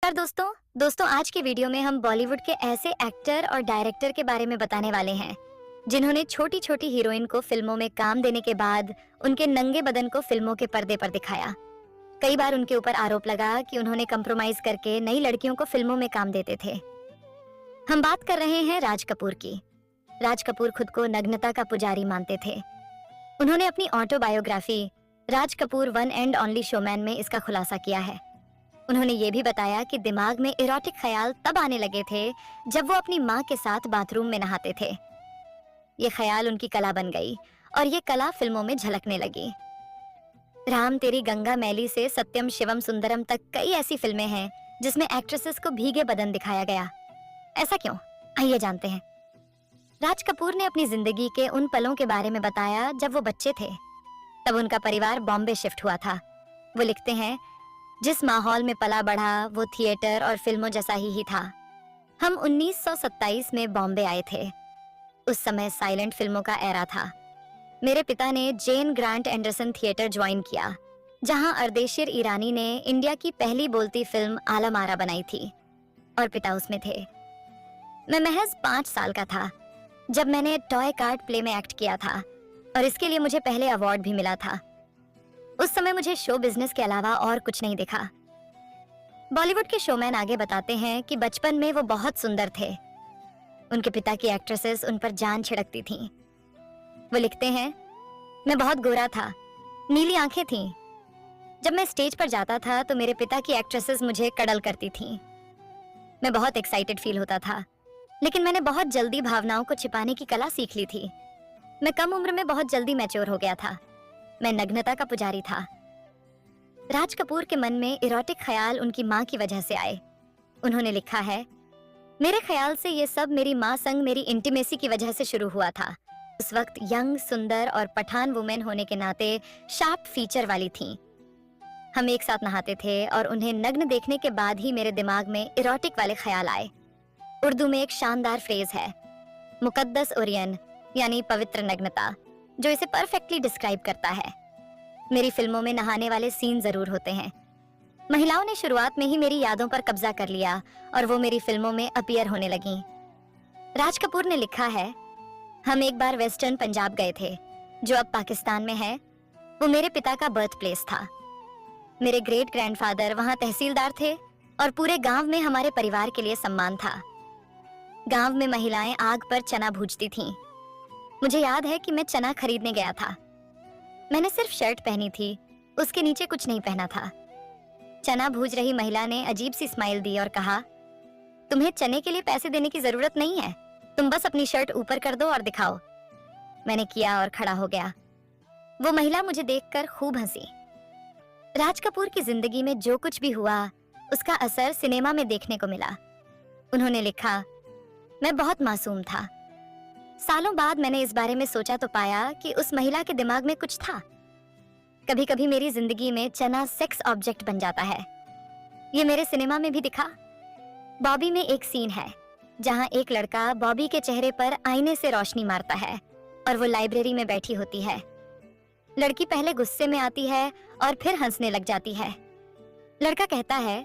नमस्कार दोस्तों दोस्तों आज के वीडियो में हम बॉलीवुड के ऐसे एक्टर और डायरेक्टर के बारे में बताने वाले हैं जिन्होंने छोटी छोटी हीरोइन को फिल्मों में काम देने के बाद उनके नंगे बदन को फिल्मों के पर्दे पर दिखाया। कई बार उनके ऊपर आरोप लगा कि उन्होंने कंप्रोमाइज करके नई लड़कियों को फिल्मों में काम देते थे। हम बात कर रहे हैं राज कपूर की। राज कपूर खुद को नग्नता का पुजारी मानते थे। उन्होंने अपनी autobiography Raj Kapoor one and only showman में इसका खुलासा किया है। उन्होंने ये भी बताया कि दिमाग में इरोटिक ख्याल तब आने लगे थे जब वो अपनी माँ के साथ बाथरूम में नहाते थे। ये ख्याल उनकी कला बन गई और ये कला फिल्मों में झलकने लगी। राम तेरी गंगा मैली से सत्यम शिवम सुंदरम तक कई ऐसी फिल्में हैं जिसमें एक्ट्रेसेस को भीगे बदन दिखाया गया। ऐसा क्यों, आइए जानते हैं। राज कपूर ने अपनी जिंदगी के उन पलों के बारे में बताया जब वो बच्चे थे। तब उनका परिवार बॉम्बे शिफ्ट हुआ था। वो लिखते हैं, जिस माहौल में पला बढ़ा वो थिएटर और फिल्मों जैसा ही था। हम 1927 में बॉम्बे आए थे। उस समय साइलेंट फिल्मों का एरा था। मेरे पिता ने जेन ग्रांट एंडरसन थिएटर ज्वाइन किया, जहां अर्देशीर ईरानी ने इंडिया की पहली बोलती फिल्म आलम आरा बनाई थी और पिता उसमें थे। मैं महज 5 साल का था जब मैंने टॉय कार्ड प्ले में एक्ट किया था और इसके लिए मुझे पहले अवार्ड भी मिला था। उस समय मुझे शो बिजनेस के अलावा और कुछ नहीं दिखा। बॉलीवुड के शोमैन आगे बताते हैं कि बचपन में वो बहुत सुंदर थे। उनके पिता की एक्ट्रेसेस उन पर जान छिड़कती थीं। वो लिखते हैं, मैं बहुत गोरा था, नीली आंखें थीं। जब मैं स्टेज पर जाता था तो मेरे पिता की एक्ट्रेसेस मुझे कडल करती थीं। मैं बहुत एक्साइटेड फील होता था, लेकिन मैंने बहुत जल्दी भावनाओं को छिपाने की कला सीख ली थी। मैं कम उम्र में बहुत जल्दी मैच्योर हो गया था। मैं नग्नता का पुजारी था। राज कपूर के मन में इरोटिक ख्याल उनकी माँ की वजह से आए। उन्होंने लिखा है, मेरे ख्याल से ये सब मेरी माँ संग मेरी इंटीमेसी की वजह से शुरू हुआ था। उस वक्त यंग, सुंदर और पठान वुमेन होने के नाते शार्प फीचर वाली थीं। हम एक साथ नहाते थे और उन्हें नग्न देखने के बाद ही मेरे दिमाग में इरोटिक वाले ख्याल आए। उर्दू में एक शानदार फ्रेज है, मुकद्दस ओरियन, यानी पवित्र नग्नता, जो इसे परफेक्टली डिस्क्राइब करता है। मेरी फिल्मों में नहाने वाले सीन जरूर होते हैं। महिलाओं ने शुरुआत में ही मेरी यादों पर कब्जा कर लिया और वो मेरी फिल्मों में अपीयर होने लगीं। राज कपूर ने लिखा है, हम एक बार वेस्टर्न पंजाब गए थे, जो अब पाकिस्तान में है। वो मेरे पिता का बर्थ प्लेस था। मेरे ग्रेट ग्रैंडफादर वहां तहसीलदार थे और पूरे गांव में हमारे परिवार के लिए सम्मान था। गांव में महिलाएं आग पर चना भूनती थीं। मुझे याद है कि मैं चना खरीदने गया था। मैंने सिर्फ शर्ट पहनी थी, उसके नीचे कुछ नहीं पहना था। चना भूज रही महिला ने अजीब सी स्माइल दी और कहा, तुम्हें चने के लिए पैसे देने की जरूरत नहीं है, तुम बस अपनी शर्ट ऊपर कर दो और दिखाओ। मैंने किया और खड़ा हो गया। वो महिला मुझे देखकर खूब हंसी। राज कपूर की जिंदगी में जो कुछ भी हुआ उसका असर सिनेमा में देखने को मिला। उन्होंने लिखा, मैं बहुत मासूम था। सालों बाद मैंने इस बारे में सोचा तो पाया कि उस महिला के दिमाग में कुछ था। कभी कभी मेरी जिंदगी में चना सेक्स ऑब्जेक्ट बन जाता है। ये मेरे सिनेमा में भी दिखा। बॉबी में एक सीन है जहां एक लड़का बॉबी के चेहरे पर आईने से रोशनी मारता है और वो लाइब्रेरी में बैठी होती है। लड़की पहले गुस्से में आती है और फिर हंसने लग जाती है। लड़का कहता है,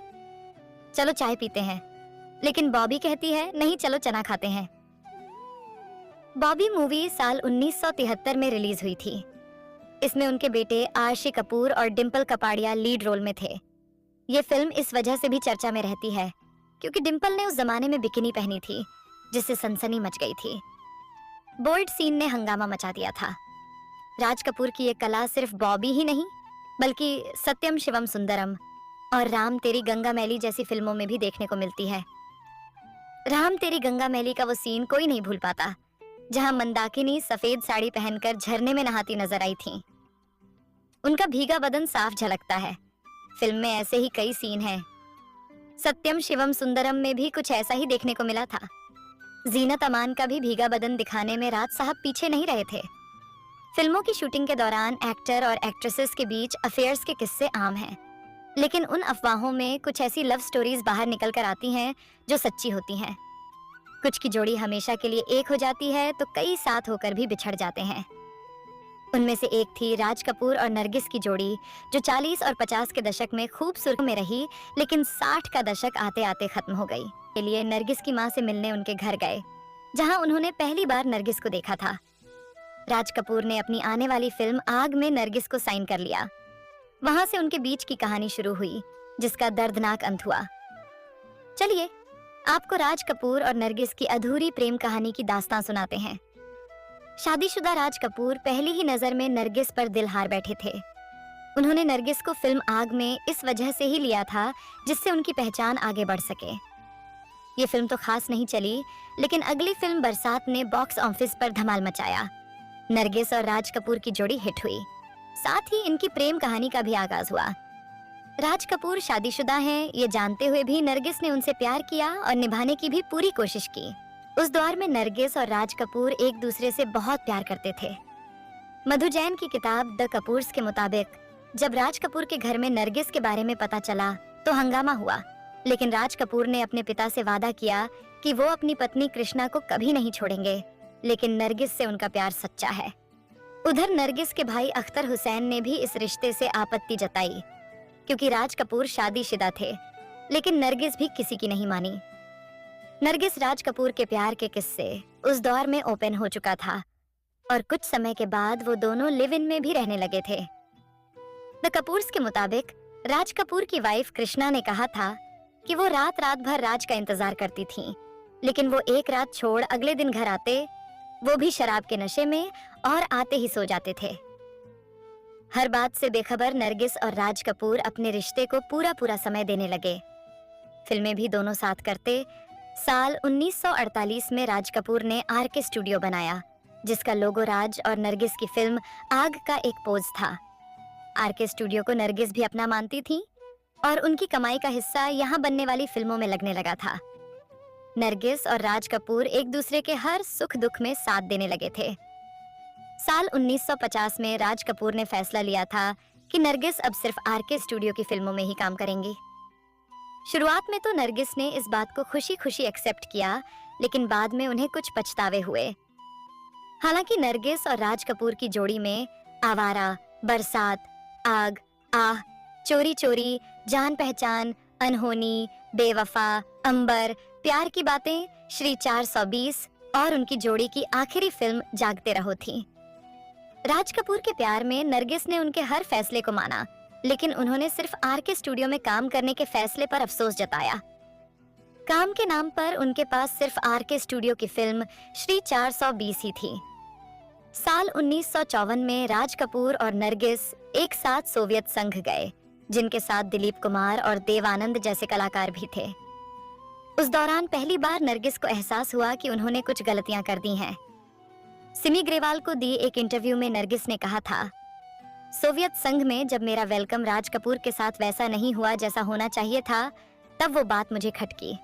चलो चाय पीते हैं, लेकिन बॉबी कहती है, नहीं चलो चना खाते हैं। बॉबी मूवी साल 1973 में रिलीज हुई थी। इसमें उनके बेटे आर्शी कपूर और डिंपल कपाड़िया लीड रोल में थे। ये फिल्म इस वजह से भी चर्चा में रहती है क्योंकि डिंपल ने उस जमाने में बिकिनी पहनी थी, जिससे सनसनी मच गई थी। बोल्ड सीन ने हंगामा मचा दिया था। राज कपूर की ये कला सिर्फ बॉबी ही नहीं, बल्कि सत्यम शिवम सुंदरम और राम तेरी गंगा मैली जैसी फिल्मों में भी देखने को मिलती है। राम तेरी गंगा मैली का वो सीन कोई नहीं भूल पाता, जहां मंदाकिनी सफेद साड़ी पहनकर झरने में नहाती नजर आई थीं। उनका भीगा बदन साफ झलकता है। फिल्म में ऐसे ही कई सीन हैं। सत्यम शिवम सुंदरम में भी कुछ ऐसा ही देखने को मिला था। जीनत अमान का भी भीगा बदन दिखाने में राज साहब पीछे नहीं रहे थे। फिल्मों की शूटिंग के दौरान एक्टर और एक्ट्रेसेस के बीच अफेयर्स के किस्से आम हैं, लेकिन उन अफवाहों में कुछ ऐसी लव स्टोरीज बाहर निकल कर आती हैं जो सच्ची होती हैं। कुछ की जोड़ी हमेशा के लिए एक हो जाती है तो कई साथ होकर भी बिछड़ जाते हैं। उनमें से एक थी राज कपूर और नरगिस की जोड़ी, जो 40 और 50 के दशक में खूब सुर्खियों में रही, लेकिन 60 का दशक आते आते खत्म हो गई। के लिए नरगिस की माँ से मिलने उनके घर गए, जहां उन्होंने पहली बार नरगिस को देखा था। राज कपूर ने अपनी आने वाली फिल्म आग में नरगिस को साइन कर लिया। वहां से उनके बीच की कहानी शुरू हुई, जिसका दर्दनाक अंत हुआ। चलिए आपको राज कपूर और नरगिस की अधूरी प्रेम कहानी की दास्तान सुनाते हैं। शादीशुदा राज कपूर पहली ही नजर में नरगिस पर दिल हार बैठे थे। उन्होंने नरगिस को फिल्म आग में इस वजह से ही लिया था जिससे उनकी पहचान आगे बढ़ सके। ये फिल्म तो खास नहीं चली, लेकिन अगली फिल्म बरसात ने बॉक्स ऑफिस पर धमाल मचाया। नरगिस और राज कपूर की जोड़ी हिट हुई, साथ ही इनकी प्रेम कहानी का भी आगाज हुआ। राज कपूर शादीशुदा हैं, ये जानते हुए भी नरगिस ने उनसे प्यार किया और निभाने की भी पूरी कोशिश की। उस दौर में नरगिस और राज कपूर एक दूसरे से बहुत प्यार करते थे। मधु जैन की किताब द कपूर्स के मुताबिक जब राज कपूर के घर में नरगिस के बारे में पता चला तो हंगामा हुआ, लेकिन राज कपूर ने अपने पिता से वादा किया कि वो अपनी पत्नी कृष्णा को कभी नहीं छोड़ेंगे, लेकिन नरगिस से उनका प्यार सच्चा है। उधर नरगिस के भाई अख्तर हुसैन ने भी इस रिश्ते से आपत्ति जताई, क्योंकि राज कपूर शादीशुदा थे, लेकिन नरगिस भी किसी की नहीं मानी। नरगिस राज कपूर के प्यार के किस्से उस दौर में ओपन हो चुका था और कुछ समय के बाद वो दोनों लिव इन में भी रहने लगे थे। द कपूर्स के मुताबिक राज कपूर की वाइफ कृष्णा ने कहा था कि वो रात रात भर राज का इंतजार करती थी, लेकिन वो एक रात छोड़ अगले दिन घर आते, वो भी शराब के नशे में, और आते ही सो जाते थे। हर बात से बेखबर नरगिस और राज कपूर अपने रिश्ते को पूरा पूरा समय देने लगे। फिल्में भी दोनों साथ करते। साल 1948 में राज कपूर ने आरके स्टूडियो बनाया, जिसका लोगो राज और नरगिस की फिल्म आग का एक पोज था। आरके स्टूडियो को नरगिस भी अपना मानती थी और उनकी कमाई का हिस्सा यहाँ बनने वाली फिल्मों में लगने लगा था। नरगिस और राज कपूर एक दूसरे के हर सुख दुख में साथ देने लगे थे। साल 1950 में राज कपूर ने फैसला लिया था कि नरगिस अब सिर्फ आरके स्टूडियो की फिल्मों में ही काम करेंगी। शुरुआत में तो नरगिस ने इस बात को खुशी खुशी एक्सेप्ट किया, लेकिन बाद में उन्हें कुछ पछतावे हुए। हालांकि नरगिस और राज कपूर की जोड़ी में आवारा, बरसात, आग, आह, चोरी चोरी, जान पहचान, अनहोनी, बेवफा, अंबर, प्यार की बातें, श्री 420 और उनकी जोड़ी की आखिरी फिल्म जागते रहो थी। राज कपूर के प्यार में नरगिस ने उनके हर फैसले को माना, लेकिन उन्होंने सिर्फ आरके स्टूडियो में काम करने के फैसले पर अफसोस जताया। काम के नाम पर उनके पास सिर्फ आरके स्टूडियो की फिल्म श्री 420 ही थी। साल 1954 में राज कपूर और नरगिस एक साथ सोवियत संघ गए, जिनके साथ दिलीप कुमार और देव आनंद जैसे कलाकार भी थे। उस दौरान पहली बार नरगिस को एहसास हुआ कि उन्होंने कुछ गलतियां कर दी हैं। सिमी ग्रेवाल को दी एक इंटरव्यू में नरगिस ने कहा था, सोवियत संघ में जब मेरा वेलकम राज कपूर के साथ वैसा नहीं हुआ जैसा होना चाहिए था, तब वो बात मुझे खटकी।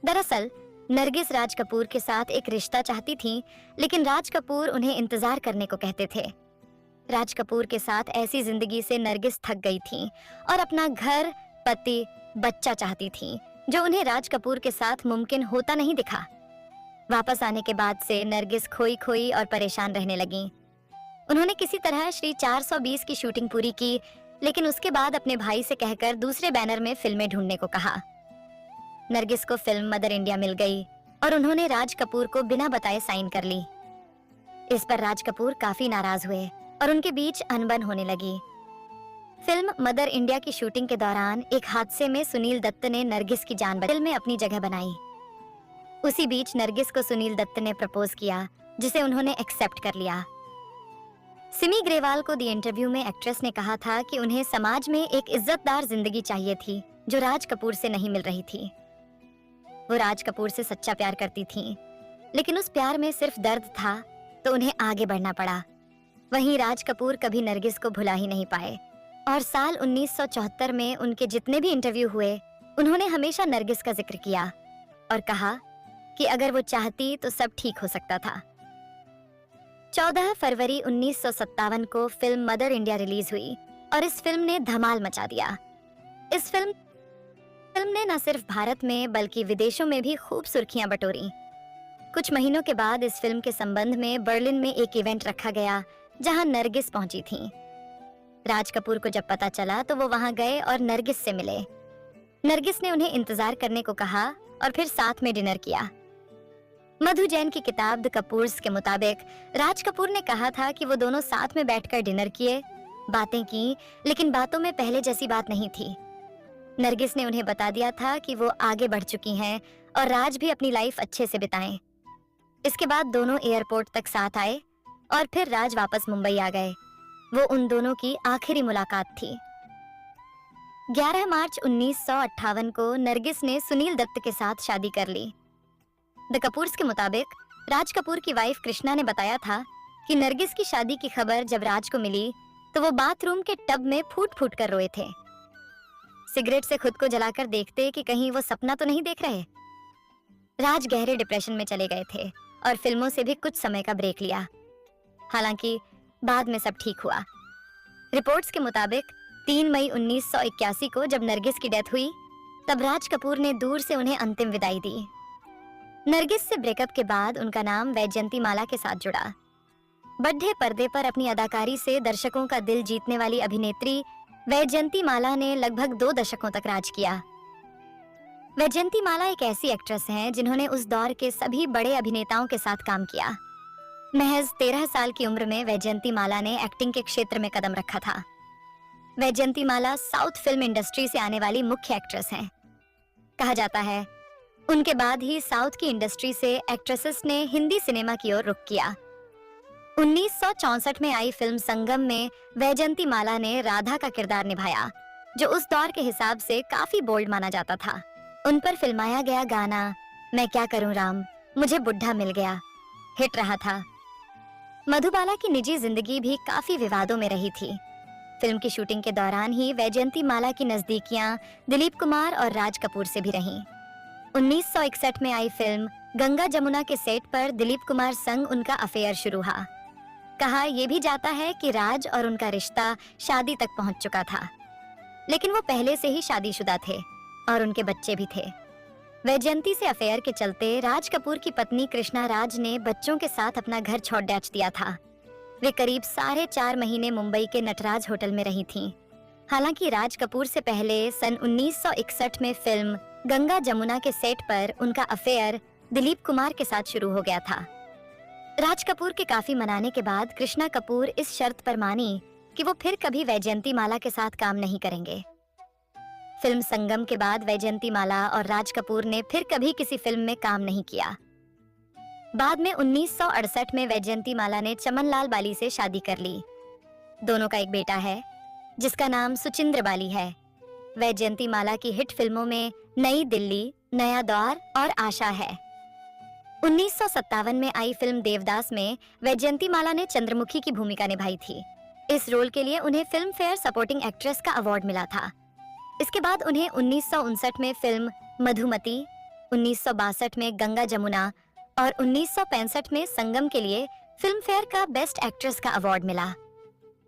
दरअसल नरगिस राज कपूर के साथ एक रिश्ता चाहती थी, लेकिन राज कपूर उन्हें इंतजार करने को कहते थे। राज कपूर के साथ ऐसी जिंदगी से नरगिस थक गई थी और अपना घर, पति, बच्चा चाहती थी, जो उन्हें राज कपूर के साथ मुमकिन होता नहीं दिखा। वापस आने के बाद से नरगिस खोई खोई और परेशान रहने लगी। उन्होंने किसी तरह श्री 420 की शूटिंग पूरी की, लेकिन उसके बाद अपने भाई से कहकर दूसरे बैनर में फिल्में ढूंढने को कहा। नरगिस को फिल्म मदर इंडिया मिल गई और उन्होंने राज कपूर को बिना बताए साइन कर ली। इस पर राज कपूर काफी नाराज हुए और उनके बीच अनबन होने लगी। फिल्म मदर इंडिया की शूटिंग के दौरान एक हादसे में सुनील दत्त ने नरगिस की जान बचाई, में अपनी जगह बनाई। उसी बीच नरगिस को सुनील दत्त ने प्रपोज किया, जिसे उन्होंने एक्सेप्ट कर लिया। सिमी ग्रेवाल को दी इंटरव्यू में एक्ट्रेस ने कहा था कि उन्हें समाज में एक इज्जतदार जिंदगी चाहिए थी, जो राज कपूर से नहीं मिल रही थी। वो राज कपूर से सच्चा प्यार करती थीं, लेकिन उस प्यार में सिर्फ दर्द था, तो उन्हें आगे बढ़ना पड़ा। वहीं राज कपूर कभी नरगिस को भुला ही नहीं पाए और साल 1974 में उनके जितने भी इंटरव्यू हुए, उन्होंने हमेशा नरगिस का जिक्र किया और कहा कि अगर वो चाहती तो सब ठीक हो सकता था। 14 फरवरी 1957 को फिल्म मदर इंडिया रिलीज हुई और इस फिल्म ने धमाल मचा दिया। इस फिल्म ने न सिर्फ भारत में बल्कि विदेशों में भी खूब सुर्खियां बटोरी। कुछ महीनों के बाद इस फिल्म के संबंध में बर्लिन में एक इवेंट रखा गया, जहां नरगिस पहुंची थी। राज कपूर को जब पता चला तो वो वहां गए और नरगिस से मिले। नरगिस ने उन्हें इंतजार करने को कहा और फिर साथ में डिनर किया। मधु जैन की किताब द कपूर्स के मुताबिक राज कपूर ने कहा था कि वो दोनों साथ में बैठकर डिनर किए, बातें की, लेकिन बातों में पहले जैसी बात नहीं थी। नरगिस ने उन्हें बता दिया था कि वो आगे बढ़ चुकी हैं और राज भी अपनी लाइफ अच्छे से बिताएं। इसके बाद दोनों एयरपोर्ट तक साथ आए और फिर राज वापस मुंबई आ गए। वो उन दोनों की आखिरी मुलाकात थी। 11 मार्च 1958 को नरगिस ने सुनील दत्त के साथ शादी कर ली। द कपूर्स के मुताबिक राज कपूर की वाइफ कृष्णा ने बताया था कि नरगिस की शादी की खबर जब राज को मिली तो वो बाथरूम के टब में फूट फूट कर रोए थे। सिगरेट से खुद को जलाकर देखते कि कहीं वो सपना तो नहीं देख रहे। राज गहरे डिप्रेशन में चले गए थे और फिल्मों से भी कुछ समय का ब्रेक लिया। हालांकि बाद में सब ठीक हुआ। रिपोर्ट्स के मुताबिक 3 मई 1981 को जब नरगिस की डेथ हुई तब राज कपूर ने दूर से उन्हें अंतिम विदाई दी। नरगिस से ब्रेकअप के बाद उनका नाम वैजयंती माला के साथ जुड़ा। बड़े पर्दे पर अपनी अदाकारी से दर्शकों का दिल जीतने वाली अभिनेत्री वैजयंती माला ने लगभग 2 दशकों तक राज किया। वैजयंती माला एक ऐसी एक्ट्रेस हैं जिन्होंने उस दौर के सभी बड़े अभिनेताओं के साथ काम किया। महज 13 साल की उम्र में वैजयंती माला ने एक्टिंग के क्षेत्र में कदम रखा था। वैजयंती माला साउथ फिल्म इंडस्ट्री से आने वाली मुख्य एक्ट्रेस हैं। कहा जाता है उनके बाद ही साउथ की इंडस्ट्री से एक्ट्रेसेस ने हिंदी सिनेमा की ओर रुख किया। 1964 में आई फिल्म संगम में वैजयंती माला ने राधा का किरदार निभाया, जो उस दौर के हिसाब से काफी बोल्ड माना जाता था। उन पर फिल्माया गया गाना मैं क्या करूं राम मुझे बुढ़ा मिल गया हिट रहा था। मधुबाला की निजी जिंदगी भी काफी विवादों में रही थी। फिल्म की शूटिंग के दौरान ही वैजयंती माला की नजदीकियां दिलीप कुमार और राज कपूर से भी रहीं। 1961 में आई फिल्म गंगा जमुना के सेट पर दिलीप कुमार संग उनका अफेयर शुरू हुआ। कहा यह भी जाता है कि राज और उनका रिश्ता शादी तक पहुंच चुका था, लेकिन वो पहले से ही शादीशुदा थे और उनके बच्चे भी थे। वैजयंती से अफेयर के चलते राज कपूर की पत्नी कृष्णा राज ने बच्चों के साथ अपना घर छोड़ डाच दिया था। वे करीब 4.5 महीने मुंबई के नटराज होटल में रही थीं। हालांकि राज कपूर से पहले सन 1961 में फिल्म गंगा जमुना के सेट पर उनका अफेयर दिलीप कुमार के साथ शुरू हो गया था। राज कपूर के काफी मनाने के बाद कृष्णा कपूर इस शर्त पर मानी कि वो फिर कभी वैजयंती माला के साथ काम नहीं करेंगे। फिल्म संगम के बाद वैजयंती माला और राज कपूर ने फिर कभी किसी फिल्म में काम नहीं किया। बाद में 1968 में वैजयंती माला ने चमनलाल बाली से शादी कर ली। दोनों का एक बेटा है जिसका नाम सुचिंद्र बाली है। वैजयंती माला की हिट फिल्मों में नई दिल्ली, नया दौर और आशा है। 1957 में आई फिल्म देवदास में वैजयंती माला ने चंद्रमुखी की भूमिका निभाई थी। इस रोल के लिए उन्हें फिल्म फेयर सपोर्टिंग एक्ट्रेस का अवार्ड मिला था। इसके बाद उन्हें 1959 में फिल्म मधुमती, 1962 में गंगा जमुना और 1965 में संगम के लिए फिल्म फेयर का बेस्ट एक्ट्रेस का अवार्ड मिला।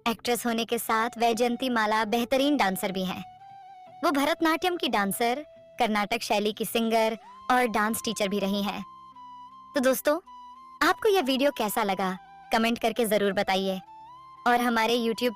एक्ट्रेस होने के साथ वैजयंती माला बेहतरीन डांसर भी हैं। वो भरतनाट्यम की डांसर, कर्नाटक शैली की सिंगर और डांस टीचर भी रही हैं। तो दोस्तों, आपको यह वीडियो कैसा लगा कमेंट करके जरूर बताइए और हमारे YouTube